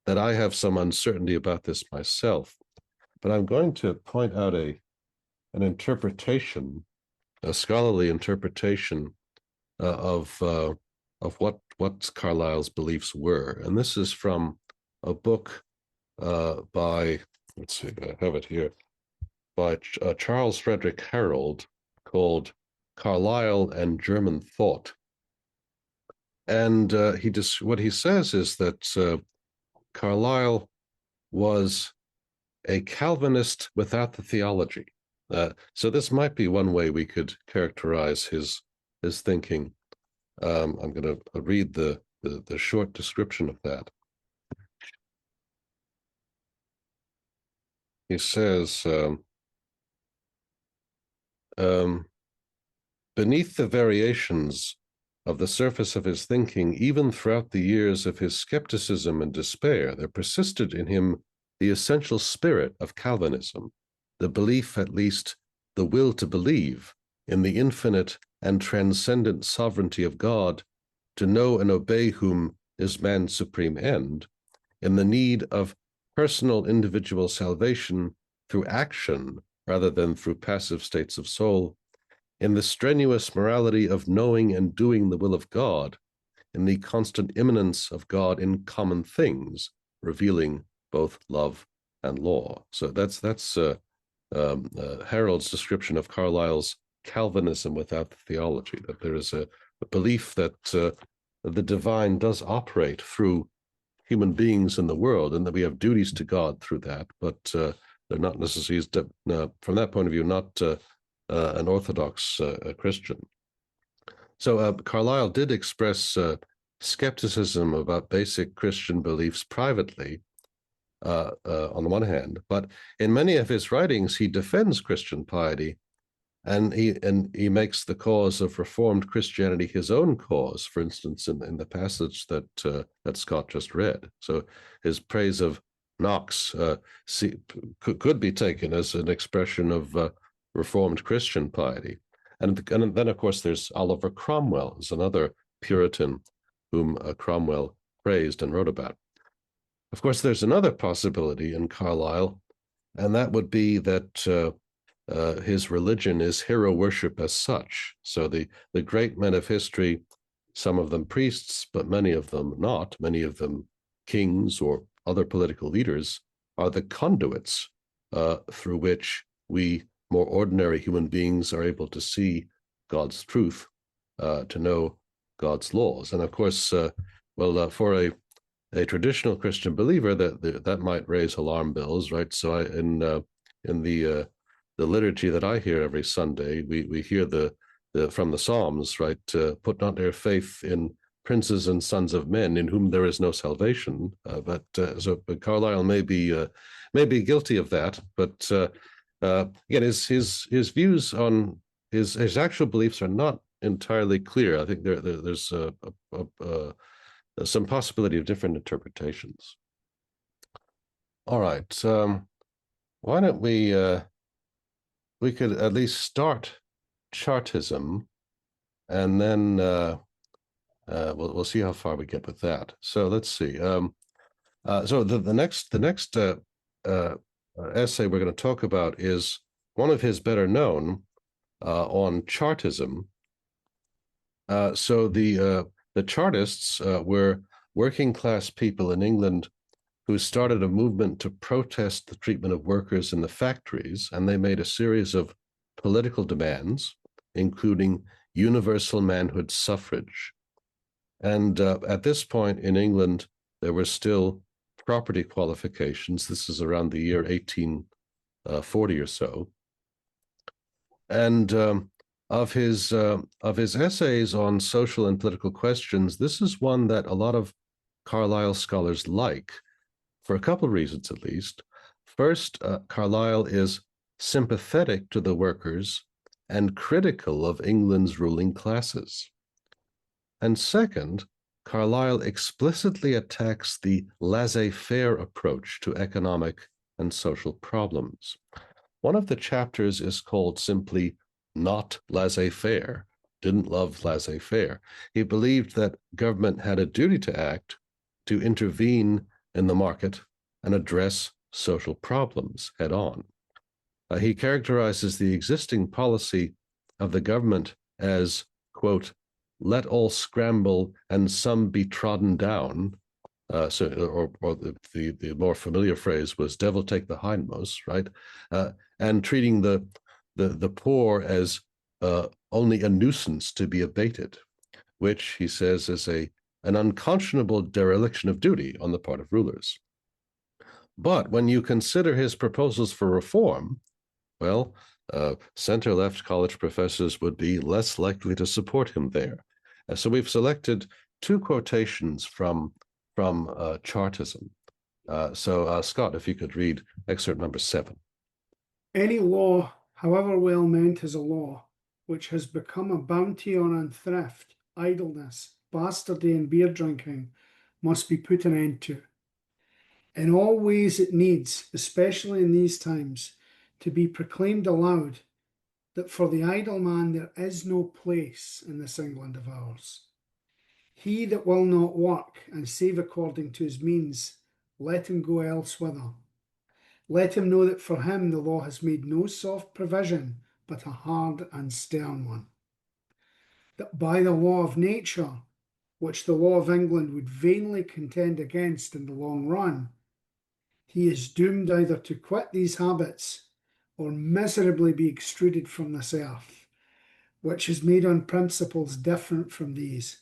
that I have some uncertainty about this myself, but I'm going to point out an interpretation, a scholarly interpretation of what Carlyle's beliefs were. And this is from a book by, let's see, I have it here, by Charles Frederick Harold, called Carlyle and German Thought. And what he says is that Carlyle was a Calvinist without the theology. So this might be one way we could characterize his thinking. I'm going to read the short description of that. He says, beneath the variations of the surface of his thinking, even throughout the years of his skepticism and despair, there persisted in him the essential spirit of Calvinism, the belief, at least the will to believe, in the infinite and transcendent sovereignty of God, to know and obey whom is man's supreme end, in the need of personal individual salvation through action rather than through passive states of soul, in the strenuous morality of knowing and doing the will of God, in the constant immanence of God in common things, revealing both love and law. So that's Harold's description of Carlyle's Calvinism without the theology, that there is a belief that the divine does operate through human beings in the world, and that we have duties to God through that, but they're not necessarily, from that point of view, not an Orthodox Christian. So Carlyle did express skepticism about basic Christian beliefs privately, on the one hand, but in many of his writings, he defends Christian piety, and he makes the cause of Reformed Christianity his own cause. For instance, in the passage that Scott just read. So his praise of Knox could be taken as an expression of Reformed Christian piety. And then, of course, there's Oliver Cromwell, is another Puritan whom Cromwell praised and wrote about. Of course, there's another possibility in Carlyle, and that would be that his religion is hero worship as such. So the great men of history, some of them priests, but many of them not, many of them kings or other political leaders, are the conduits through which we more ordinary human beings are able to see God's truth, to know God's laws. And of course, for a traditional Christian believer, that might raise alarm bells, right? So in the liturgy that I hear every Sunday, we hear from the Psalms, right? Put not their faith in princes and sons of men, in whom there is no salvation. But Carlyle may be guilty of that. But again, his views on his actual beliefs are not entirely clear. I think there's some possibility of different interpretations. All right, why don't we could at least start Chartism, and then we'll see how far we get with that. So let's see. So the next essay we're going to talk about is one of his better known, on Chartism. So the Chartists were working class people in England who started a movement to protest the treatment of workers in the factories, and they made a series of political demands, including universal manhood suffrage. And at this point in England, there were still property qualifications. This is around the year 1840 or so. And of his essays on social and political questions, this is one that a lot of Carlyle scholars like, for a couple of reasons at least. First, Carlyle is sympathetic to the workers and critical of England's ruling classes. And second, Carlyle explicitly attacks the laissez-faire approach to economic and social problems. One of the chapters is called simply Not Laissez-Faire, didn't love laissez-faire. He believed that government had a duty to act, to intervene in the market and address social problems head on. He characterizes the existing policy of the government as, quote, let all scramble and some be trodden down. Or the more familiar phrase was devil take the hindmost, right? And treating the poor as only a nuisance to be abated, which he says is an unconscionable dereliction of duty on the part of rulers. But when you consider his proposals for reform, well, center-left college professors would be less likely to support him there. So we've selected two quotations from Chartism. So Scott, if you could read excerpt number 7. Any law, however well meant, is a law, which has become a bounty on unthrift, idleness, bastardy, and beer drinking, must be put an end to. In all ways it needs, especially in these times, to be proclaimed aloud that for the idle man there is no place in this England of ours. He that will not work and save according to his means, let him go elsewhither. Let him know that for him the law has made no soft provision, but a hard and stern one. That by the law of nature, which the law of England would vainly contend against in the long run, he is doomed either to quit these habits or miserably be extruded from this earth, which is made on principles different from these.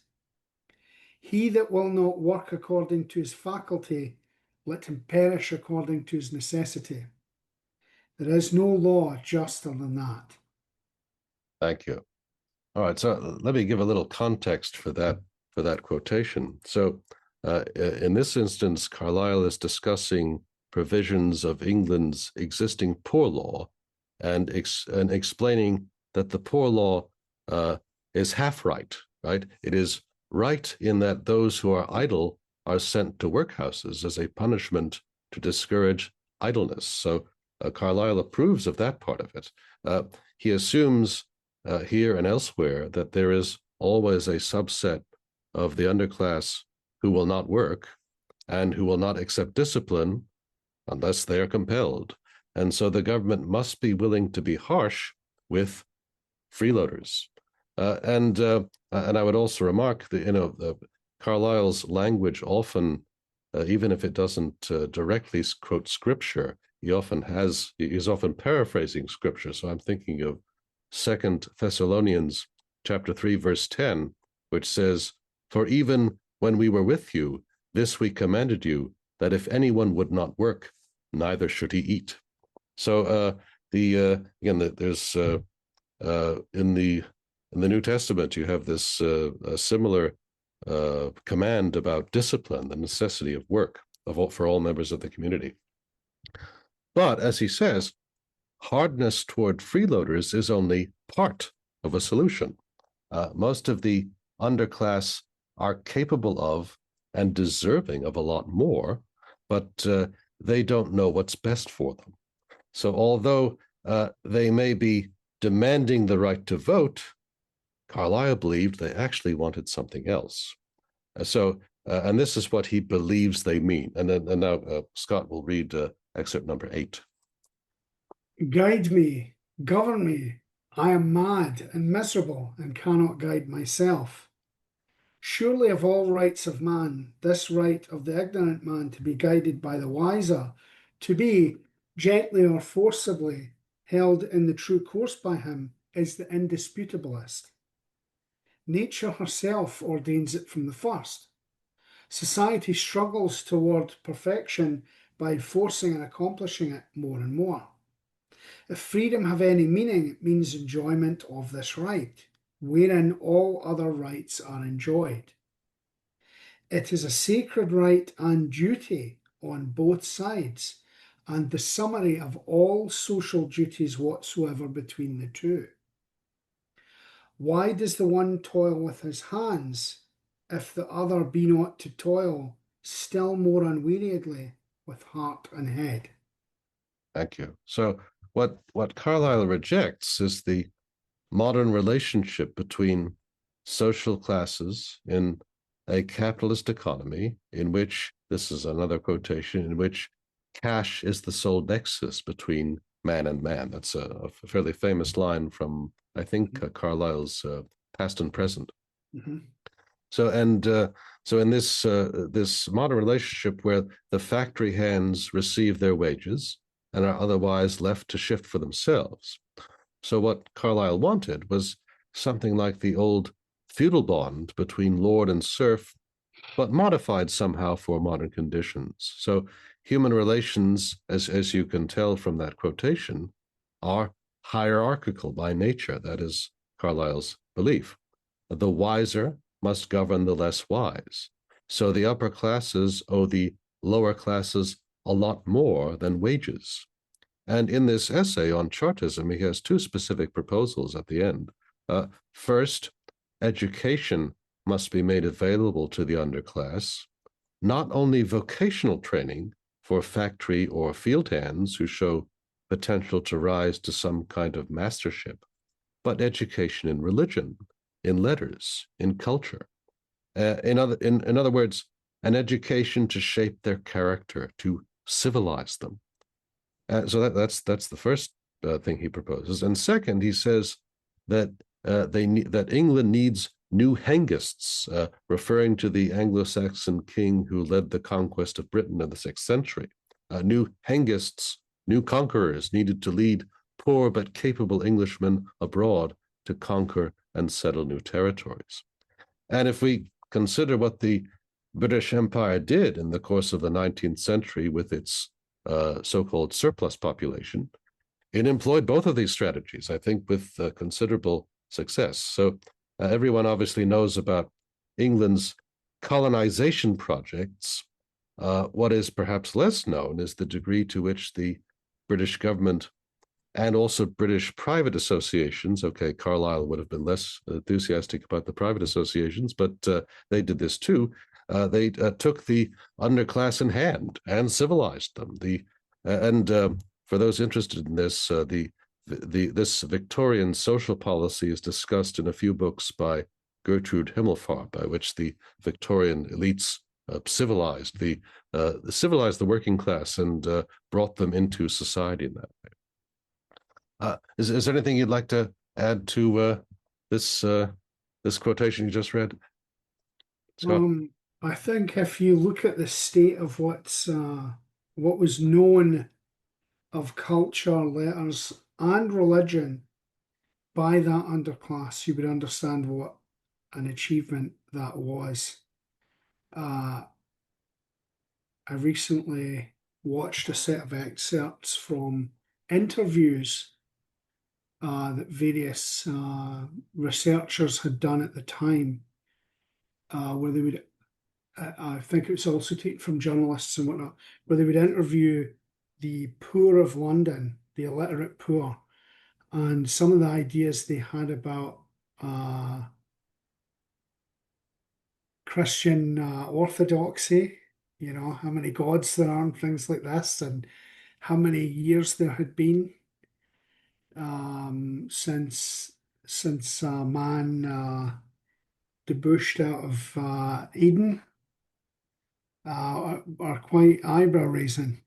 He that will not work according to his faculty, let him perish according to his necessity. There is no law juster than that. Thank you. All right, so let me give a little context for that quotation. So in this instance, Carlyle is discussing provisions of England's existing poor law and explaining that the poor law is half right, right? It is right in that those who are idle are sent to workhouses as a punishment to discourage idleness. So Carlyle approves of that part of it. He assumes here and elsewhere that there is always a subset of the underclass who will not work and who will not accept discipline unless they are compelled. And so the government must be willing to be harsh with freeloaders. And I would also remark that, Carlyle's language often, even if it doesn't directly quote scripture, he's often paraphrasing scripture. So I'm thinking of 2 Thessalonians chapter 3, verse 10, which says, for even when we were with you, this we commanded you, that if anyone would not work, neither should he eat. So there's in the New Testament, you have this similar command about discipline, the necessity of work for all members of the community. But as he says, hardness toward freeloaders is only part of a solution. Most of the underclass are capable of and deserving of a lot more, but they don't know what's best for them. So although they may be demanding the right to vote, Carlyle believed they actually wanted something else. And this is what he believes they mean. And now Scott will read excerpt number 8. Guide me, govern me. I am mad and miserable and cannot guide myself. Surely of all rights of man, this right of the ignorant man to be guided by the wiser, to be, gently or forcibly, held in the true course by him, is the indisputablest. Nature herself ordains it from the first. Society struggles toward perfection by forcing and accomplishing it more and more. If freedom have any meaning, it means enjoyment of this right, wherein all other rights are enjoyed. It is a sacred right and duty on both sides, and the summary of all social duties whatsoever between the two. Why does the one toil with his hands, if the other be not to toil still more unweariedly with heart and head? Thank you. So what Carlyle rejects is the modern relationship between social classes in a capitalist economy in which, this is another quotation, in which cash is the sole nexus between man and man. That's a fairly famous line from, I think, Carlyle's Past and Present. Mm-hmm. So in this modern relationship where the factory hands receive their wages and are otherwise left to shift for themselves. So what Carlyle wanted was something like the old feudal bond between lord and serf, but modified somehow for modern conditions. So human relations, as you can tell from that quotation, are hierarchical by nature. That is Carlyle's belief. The wiser must govern the less wise. So the upper classes owe the lower classes a lot more than wages. And in this essay on Chartism, he has two specific proposals at the end. First, education must be made available to the underclass, not only vocational training for factory or field hands who show potential to rise to some kind of mastership, but education in religion, in letters, in culture. In other words, an education to shape their character, to civilize them. So that's the first thing he proposes. And second, he says that that England needs new Hengists, referring to the Anglo-Saxon king who led the conquest of Britain in the 6th century. New Hengists, new conquerors needed to lead poor but capable Englishmen abroad to conquer and settle new territories. And if we consider what the British Empire did in the course of the 19th century with its so-called surplus population, it employed both of these strategies, I think, with considerable success. So everyone obviously knows about England's colonization projects. What is perhaps less known is the degree to which the British government and also British private associations, okay, Carlyle would have been less enthusiastic about the private associations, but they did this too. They took the underclass in hand and civilized them. For those interested in this, this Victorian social policy is discussed in a few books by Gertrude Himmelfarb, by which the Victorian elites civilized the working class and brought them into society in that way. Is there anything you'd like to add to this quotation you just read, Scott? I think if you look at the state of what was known of culture, letters, and religion by that underclass, you would understand what an achievement that was. I recently watched a set of excerpts from interviews that various researchers had done at the time, where they would, I think it was also taken from journalists and whatnot, where they would interview the poor of London, the illiterate poor, and some of the ideas they had about Christian orthodoxy, how many gods there are and things like this, and how many years there had been since man debouched out of Eden, are quite eyebrow raising,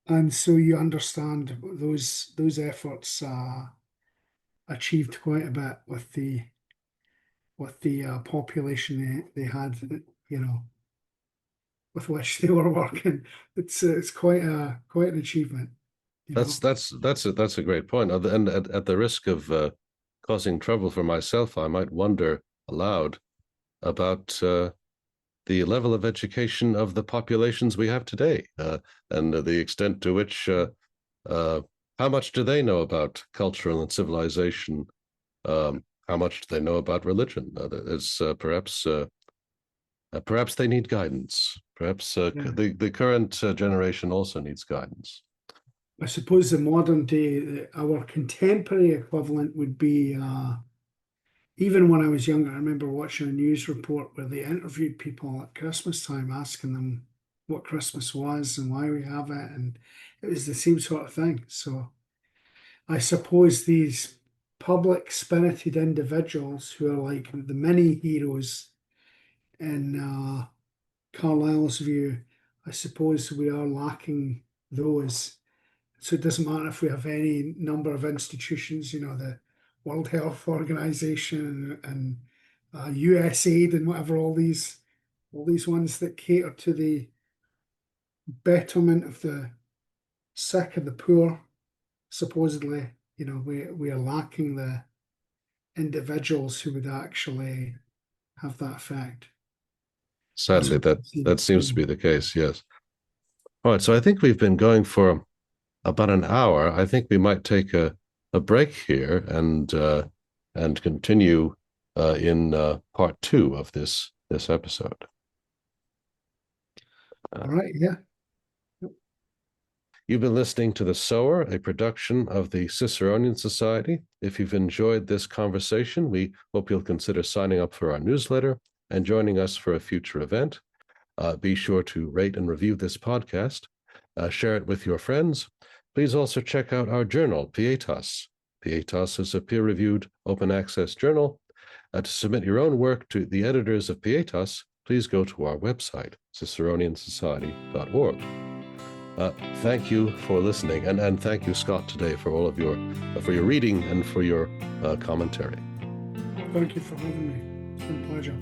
and so you understand those efforts achieved quite a bit with the population they had, with which they were working. It's quite an achievement. That's a great point. And at the risk of causing trouble for myself, I might wonder aloud about the level of education of the populations we have today, and the extent to which, how much do they know about cultural and civilization? How much do they know about religion? Perhaps they need guidance. Perhaps the current generation also needs guidance. I suppose the modern day, our contemporary equivalent would be, even when I was younger, I remember watching a news report where they interviewed people at Christmas time, asking them what Christmas was and why we have it, and it was the same sort of thing. So I suppose these public spirited individuals who are like the mini heroes in Carlyle's view, I suppose we are lacking those. So it doesn't matter if we have any number of institutions, the World Health Organization and USAID and whatever, all these ones that cater to the betterment of the sick and the poor. Supposedly, we are lacking the individuals who would actually have that effect. Sadly, that seems to be the case, yes. All right, so I think we've been going for about an hour. I think we might take a break here and continue in part 2 of this episode. All right, yeah. You've been listening to The Sower, a production of the Ciceronian Society. If you've enjoyed this conversation, we hope you'll consider signing up for our newsletter and joining us for a future event. Be sure to rate and review this podcast. Share it with your friends. Please also check out our journal, Pietas. Pietas is a peer-reviewed open access journal. To submit your own work to the editors of Pietas, please go to our website, ciceroniansociety.org. Thank you for listening, and thank you, Scott, today for all of your reading and for your commentary. Thank you for having me. It's been a pleasure.